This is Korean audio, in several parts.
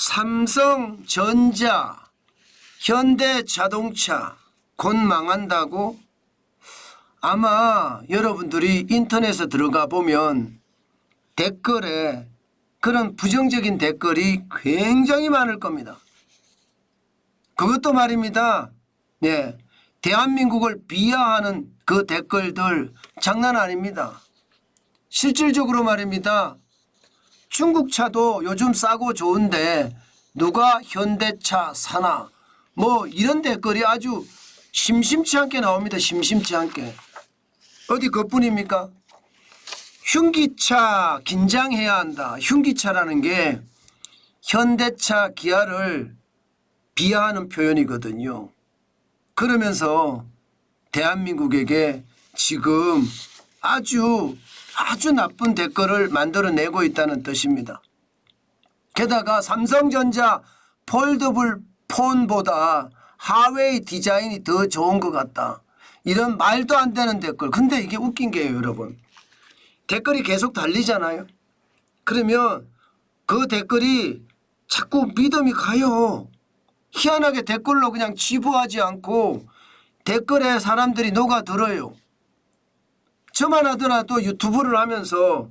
삼성전자, 현대자동차 곧 망한다고? 아마 여러분들이 인터넷에 들어가 보면 댓글에 그런 부정적인 댓글이 굉장히 많을 겁니다. 그것도 말입니다. 예, 대한민국을 비하하는 그 댓글들 장난 아닙니다. 실질적으로 말입니다. 중국 차도 요즘 싸고 좋은데 누가 현대차 사나 뭐 이런 댓글이 아주 심심치 않게 나옵니다. 심심치 않게. 어디 그뿐입니까? 흉기차 긴장해야 한다. 흉기차라는 게 현대차 기아를 비하하는 표현이거든요. 그러면서 대한민국에게 지금 아주 나쁜 댓글을 만들어내고 있다는 뜻입니다. 게다가 삼성전자 폴더블 폰보다 하웨이 디자인이 더 좋은 것 같다. 이런 말도 안 되는 댓글. 근데 이게 웃긴 게요, 여러분. 댓글이 계속 달리잖아요. 그러면 그 댓글이 자꾸 믿음이 가요. 희한하게 댓글로 그냥 치부하지 않고 댓글에 사람들이 녹아들어요. 저만 하더라도 유튜브를 하면서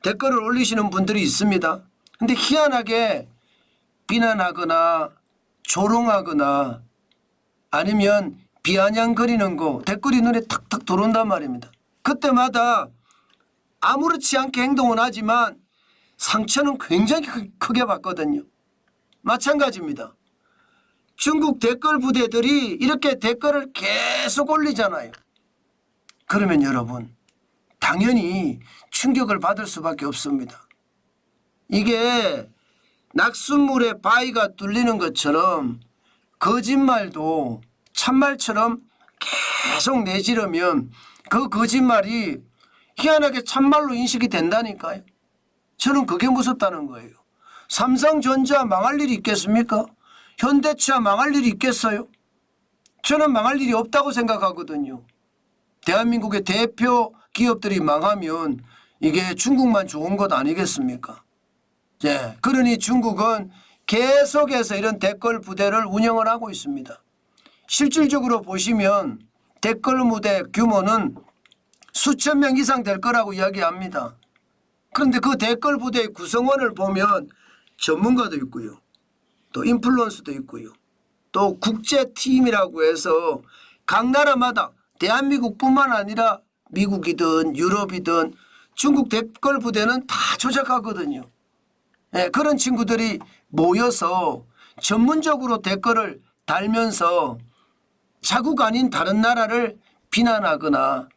댓글을 올리시는 분들이 있습니다. 근데 희한하게 비난하거나 조롱하거나 아니면 비아냥거리는 거 댓글이 눈에 탁탁 들어온단 말입니다. 그때마다 아무렇지 않게 행동은 하지만 상처는 굉장히 크게 받거든요. 마찬가지입니다. 중국 댓글 부대들이 이렇게 댓글을 계속 올리잖아요. 그러면 여러분 당연히 충격을 받을 수밖에 없습니다. 이게 낙숫물에 바위가 뚫리는 것처럼 거짓말도 참말처럼 계속 내지르면 그 거짓말이 희한하게 참말로 인식이 된다니까요. 저는 그게 무섭다는 거예요. 삼성전자 망할 일이 있겠습니까? 현대차 망할 일이 있겠어요? 저는 망할 일이 없다고 생각하거든요. 대한민국의 대표 기업들이 망하면 이게 중국만 좋은 것 아니겠습니까? 예, 그러니 중국은 계속해서 이런 댓글 부대를 운영을 하고 있습니다. 실질적으로 보시면 댓글 무대 규모는 수천 명 이상 될 거라고 이야기합니다. 그런데 그 댓글 부대의 구성원을 보면 전문가도 있고요. 또 인플루언서도 있고요. 또 국제팀이라고 해서 각 나라마다 대한민국뿐만 아니라 미국이든 유럽이든 중국 댓글 부대는 다 조작하거든요. 네, 그런 친구들이 모여서 전문적으로 댓글을 달면서 자국 아닌 다른 나라를 비난하거나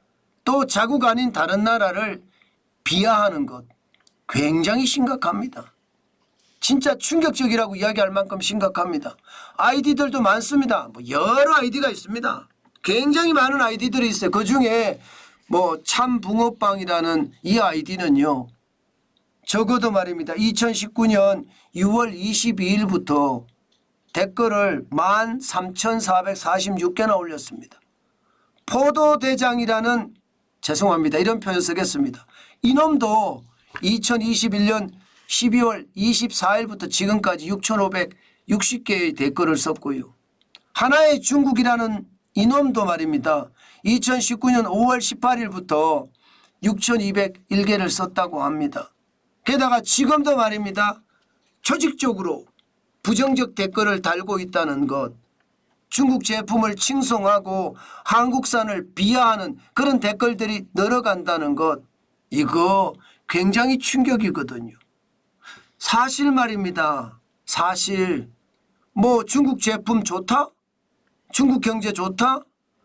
또 자국 아닌 다른 나라를 비하하는 것 굉장히 심각합니다. 진짜 충격적이라고 이야기할 만큼 심각합니다. 아이디들도 많습니다. 뭐 여러 아이디가 있습니다. 굉장히 많은 아이디들이 있어요. 그중에 뭐 참붕어빵이라는 이 아이디는요. 적어도 말입니다. 2019년 6월 22일부터 댓글을 13,446개나 올렸습니다. 포도대장이라는 죄송합니다. 이런 표현 쓰겠습니다. 이놈도 2021년 12월 24일부터 지금까지 6,560개의 댓글을 썼고요. 하나의 중국이라는 이놈도 말입니다. 2019년 5월 18일부터 6,201개를 썼다고 합니다. 게다가 지금도 말입니다. 조직적으로 부정적 댓글을 달고 있다는 것, 중국 제품을 칭송하고 한국산을 비하하는 그런 댓글들이 늘어간다는 것, 이거 굉장히 충격이거든요. 사실 말입니다. 사실 뭐 중국 제품 좋다? 중국 경제 좋다?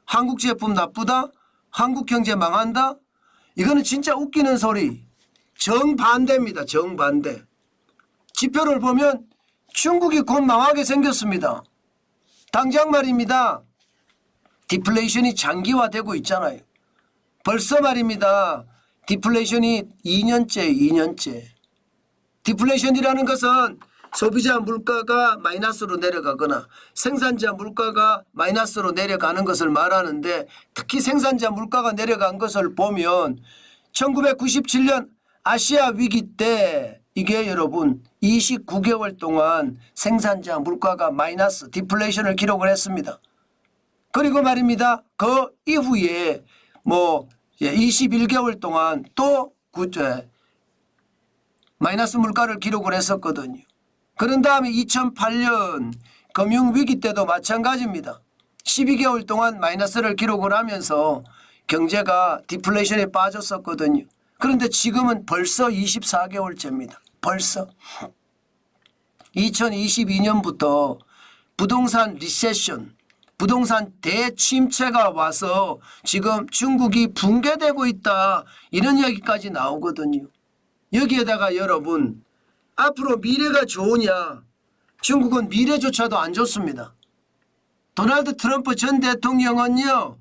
한국 제품 나쁘다? 한국 경제 망한다? 이거는 진짜 웃기는 소리. 정반대입니다. 정반대. 지표를 보면 중국이 곧 망하게 생겼습니다. 당장 말입니다. 디플레이션이 장기화되고 있잖아요. 벌써 말입니다. 디플레이션이 2년째. 디플레이션이라는 것은 소비자 물가가 마이너스로 내려가거나 생산자 물가가 마이너스로 내려가는 것을 말하는데, 특히 생산자 물가가 내려간 것을 보면 1997년 아시아 위기 때 이게 여러분 29개월 동안 생산자 물가가 마이너스 디플레이션을 기록을 했습니다. 그리고 말입니다. 그 이후에 뭐 21개월 동안 또 마이너스 물가를 기록을 했었거든요. 그런 다음에 2008년 금융위기 때도 마찬가지입니다. 12개월 동안 마이너스를 기록을 하면서 경제가 디플레이션에 빠졌었거든요. 그런데 지금은 벌써 24개월째입니다. 벌써 2022년부터 부동산 리세션, 부동산 대침체가 와서 지금 중국이 붕괴되고 있다 이런 이야기까지 나오거든요. 여기에다가 여러분 앞으로 미래가 좋으냐, 중국은 미래조차도 안 좋습니다. 도널드 트럼프 전 대통령은요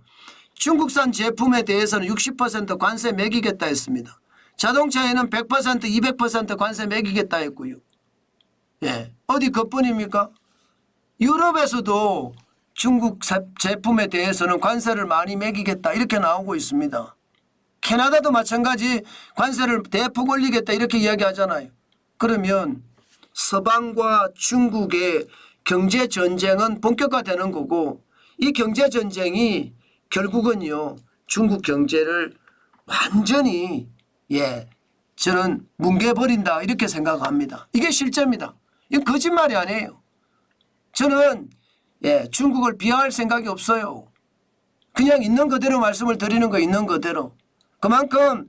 중국산 제품에 대해서는 60% 관세 매기겠다 했습니다. 자동차에는 100% 200% 관세 매기겠다 했고요. 예, 어디 그뿐입니까? 유럽에서도 중국 제품에 대해서는 관세를 많이 매기겠다 이렇게 나오고 있습니다. 캐나다도 마찬가지 관세를 대폭 올리겠다 이렇게 이야기하잖아요. 그러면 서방과 중국의 경제전쟁은 본격화되는 거고, 이 경제전쟁이 결국은요 중국 경제를 완전히 저는 뭉개버린다 이렇게 생각합니다. 이게 실제입니다. 이건 거짓말이 아니에요. 저는 중국을 비하할 생각이 없어요. 그냥 있는 그대로 말씀을 드리는 거 있는 그대로. 그만큼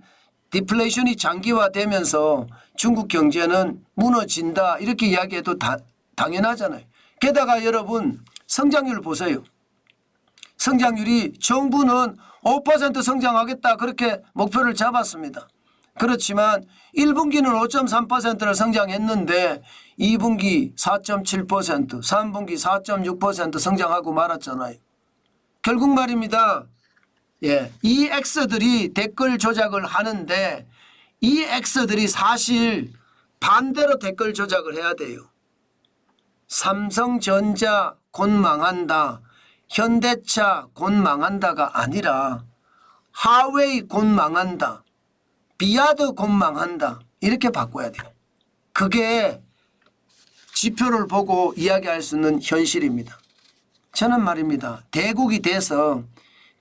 디플레이션이 장기화되면서 중국 경제는 무너진다 이렇게 이야기해도 당연하잖아요. 게다가 여러분 성장률 보세요. 성장률이 정부는 5% 성장하겠다 그렇게 목표를 잡았습니다. 그렇지만 1분기는 5.3%를 성장했는데 2분기 4.7%, 3분기 4.6% 성장하고 말았잖아요. 결국 말입니다. 이 X들이 댓글 조작을 하는데 이 X들이 사실 반대로 댓글 조작을 해야 돼요. 삼성전자 곧 망한다, 현대차 곧 망한다가 아니라 하웨이 곧 망한다, 비아드 곧 망한다 이렇게 바꿔야 돼요. 그게 지표를 보고 이야기할 수 있는 현실입니다. 저는 말입니다. 대국이 돼서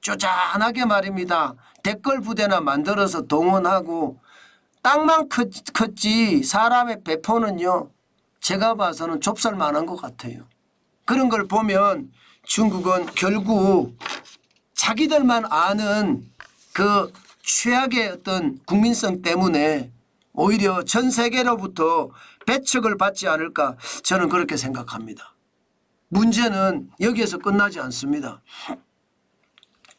쪼잔하게 말입니다. 댓글 부대나 만들어서 동원하고 땅만 컸지 사람의 배포는요 제가 봐서는 좁쌀만한 것 같아요. 그런 걸 보면 중국은 결국 자기들만 아는 그 최악의 어떤 국민성 때문에 오히려 전 세계로부터 배척을 받지 않을까 저는 그렇게 생각합니다. 문제는 여기에서 끝나지 않습니다.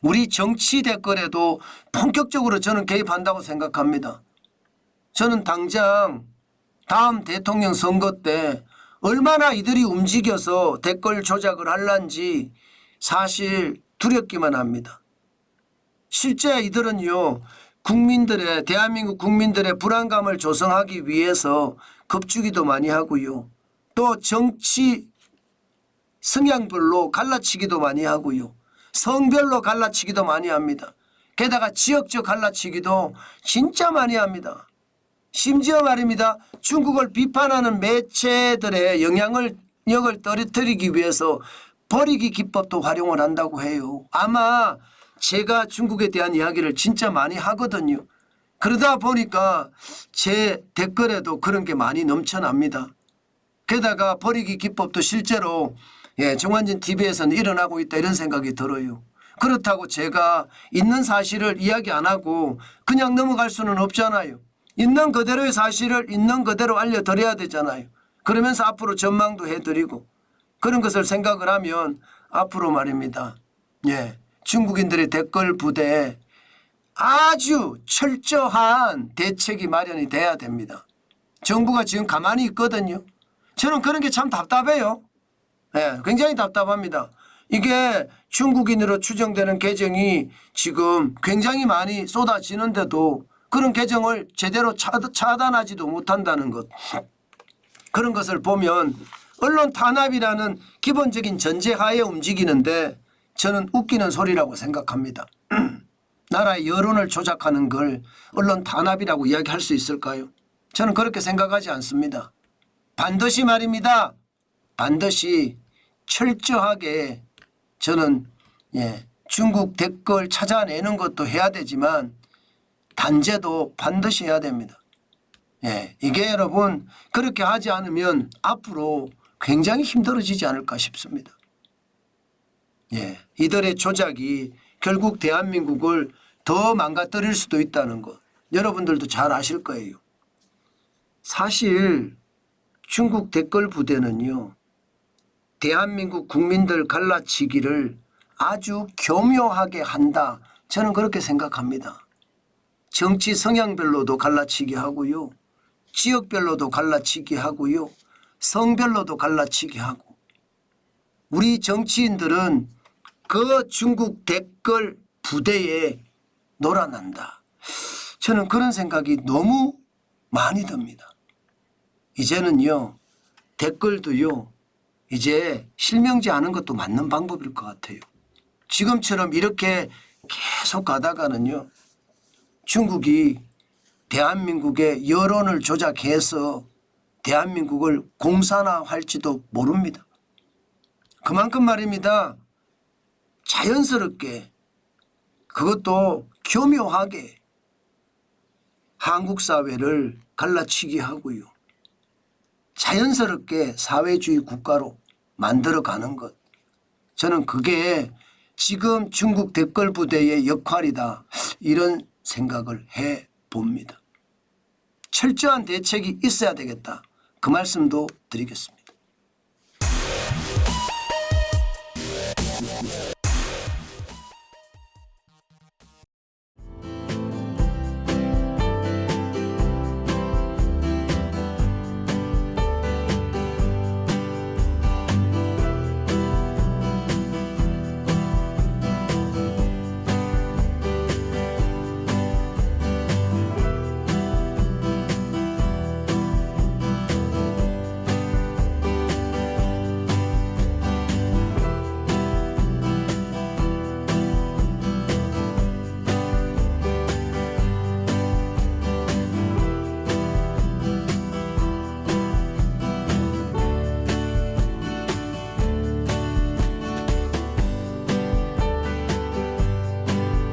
우리 정치 댓글에도 본격적으로 저는 개입한다고 생각합니다. 저는 당장 다음 대통령 선거 때 얼마나 이들이 움직여서 댓글 조작을 할란지 사실 두렵기만 합니다. 실제 이들은요 국민들의 대한민국 국민들의 불안감을 조성하기 위해서 겁주기도 많이 하고요. 또 정치 성향별로 갈라치기도 많이 하고요. 성별로 갈라치기도 많이 합니다. 게다가 지역적 갈라치기도 진짜 많이 합니다. 심지어 말입니다. 중국을 비판하는 매체들의 영향력을 떨어뜨리기 위해서 버리기 기법도 활용을 한다고 해요. 아마 제가 중국에 대한 이야기를 진짜 많이 하거든요. 그러다 보니까 제 댓글에도 그런 게 많이 넘쳐납니다. 게다가 버리기 기법도 실제로 정환진 TV에서는 일어나고 있다 이런 생각이 들어요. 그렇다고 제가 있는 사실을 이야기 안 하고 그냥 넘어갈 수는 없잖아요. 있는 그대로의 사실을 있는 그대로 알려드려야 되잖아요. 그러면서 앞으로 전망도 해드리고 그런 것을 생각을 하면 앞으로 말입니다. 중국인들의 댓글 부대에 아주 철저한 대책이 마련이 돼야 됩니다. 정부가 지금 가만히 있거든요. 저는 그런 게 참 답답해요. 굉장히 답답합니다. 이게 중국인으로 추정되는 계정이 지금 굉장히 많이 쏟아지는데도 그런 계정을 제대로 차단하지도 못한다는 것. 그런 것을 보면 언론 탄압이라는 기본적인 전제하에 움직이는데 저는 웃기는 소리라고 생각합니다. 나라의 여론을 조작하는 걸 언론 탄압이라고 이야기할 수 있을까요? 저는 그렇게 생각하지 않습니다. 반드시 말입니다. 반드시 철저하게 저는 중국 댓글 찾아내는 것도 해야 되지만 단죄도 반드시 해야 됩니다. 이게 여러분 그렇게 하지 않으면 앞으로 굉장히 힘들어지지 않을까 싶습니다. 이들의 조작이 결국 대한민국을 더 망가뜨릴 수도 있다는 것 여러분들도 잘 아실 거예요. 사실 중국 댓글 부대는요. 대한민국 국민들 갈라치기를 아주 교묘하게 한다. 저는 그렇게 생각합니다. 정치 성향별로도 갈라치기 하고요. 지역별로도 갈라치기 하고요. 성별로도 갈라치기 하고. 우리 정치인들은 그 중국 댓글 부대에 놀아난다. 저는 그런 생각이 너무 많이 듭니다. 이제는요. 댓글도요. 이제 실명제 하는 것도 맞는 방법일 것 같아요. 지금처럼 이렇게 계속 가다가는요. 중국이 대한민국의 여론을 조작해서 대한민국을 공산화할지도 모릅니다. 그만큼 말입니다. 자연스럽게 그것도 교묘하게 한국 사회를 갈라치기 하고요. 자연스럽게 사회주의 국가로 만들어가는 것. 저는 그게 지금 중국 댓글 부대의 역할이다. 이런 생각을 해봅니다. 철저한 대책이 있어야 되겠다. 그 말씀도 드리겠습니다.